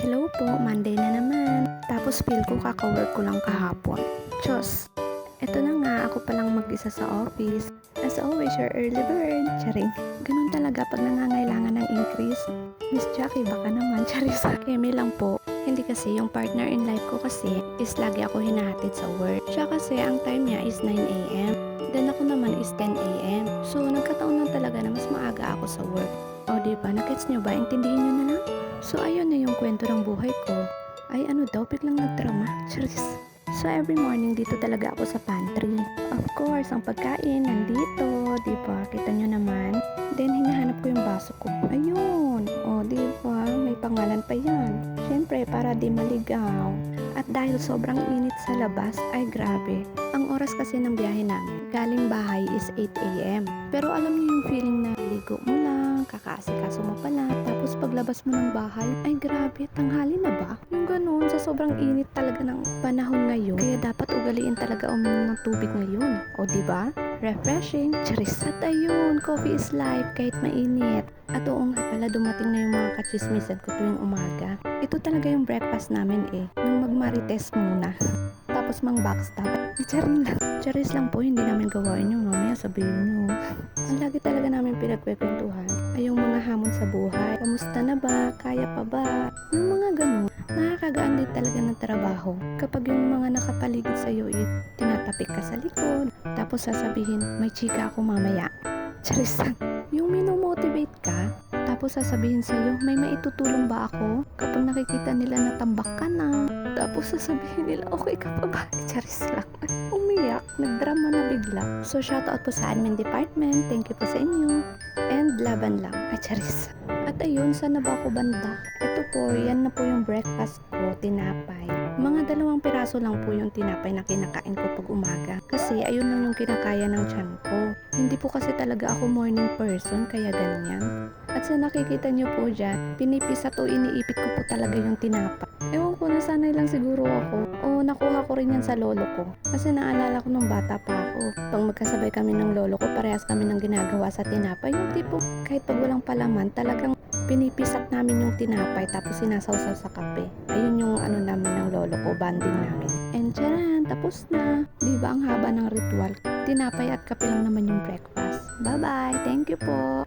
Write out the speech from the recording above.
Hello po, Monday na naman. Tapos feel ko kaka-work ko lang kahapon. Diyos, eto na nga, ako palang mag-isa sa office. As always, your early bird. Charing. Ganun talaga pag nangangailangan ng increase. Miss Jackie, baka naman. Charis. Kemi lang po. Hindi kasi yung partner in life ko kasi is lagi ako hinahatid sa work. Siya kasi ang time niya is 9 a.m. Then ako naman is 10 a.m. So nagkataon lang talaga na mas maaga ako sa work. O diba, nakits nyo ba? Intindihin nyo na lang. So ayun na yung kwento ng buhay ko. Ay ano daw, biglang nagdrama. Charis. So every morning dito talaga ako sa pantry. Of course, ang pagkain nandito, di ba? Kita nyo naman. Then hinahanap ko yung baso ko. Ayun. O, di ba? May pangalan pa yan. Siyempre, para di maligaw. At dahil sobrang init sa labas, ay grabe. Ang oras kasi ng biyahe namin, galing bahay is 8 a.m. Pero alam niyo yung feeling na ligo mo lang, kakaasikaso mo pala, tapos paglabas mo ng bahay, ay grabe, tanghali na ba? Yung ganun, sa sobrang init talaga ng panahon ngayon, kaya dapat ugaliin talaga uminom ng tubig ngayon. O diba? Refreshing, charis. At ayun, coffee is life kahit mainit. At oo nga pala, dumating na yung mga kachismisan ko tuwing umaga. Ito talaga yung breakfast namin nung magmarites muna. Tapos mang backstab. Charing lang. Charis lang po, hindi namin gawain yung mamaya sabihin nyo. Ang lagi talaga namin pinagkwekwentuhan ay yung mga hamon sa buhay. Kamusta na ba? Kaya pa ba? Yung mga ganun. Nakakagaan din talaga ng trabaho. Kapag yung mga nakapaligid sa'yo tinatapik ka sa likod. Tapos sasabihin, may chika ako mamaya. Charis lang. Yung minomotivate ka, tapos sasabihin sa'yo, may maitutulong ba ako? Kapag nakikita nila natambak ka na, tapos sasabihin nila, okay ka pa ba? Charis lang. Umiyak, nagdrama na bigla. So shoutout po sa admin department, thank you po sa inyo. And laban lang, charis. At ayun, saan na ba ako banda? Ito po, yan na po yung breakfast ko, tinapay. Mga 2 piraso lang po yung tinapay na kinakain ko pag umaga. Kasi ayun lang yung kinakaya ng tiyan ko. Hindi po kasi talaga ako morning person, kaya ganyan. At sa nakikita nyo po dyan, pinipisa to, iniipit ko po talaga yung tinapay. Ewan ko, nasanay lang siguro ako. O nakuha ko rin yan sa lolo ko. Kasi naalala ko nung bata pa ako. Pag magkasabay kami ng lolo ko, parehas kami ng ginagawa sa tinapay. Yung tipo, kahit pag walang palaman, talagang pinipisak namin yung tinapay tapos sinasawsaw sa kape. Ayun yung ano namin ng lolo ko, banding namin. And tcharan, tapos na. Diba ang haba ng ritual? Tinapay at kape lang naman yung breakfast. Bye-bye. Thank you po.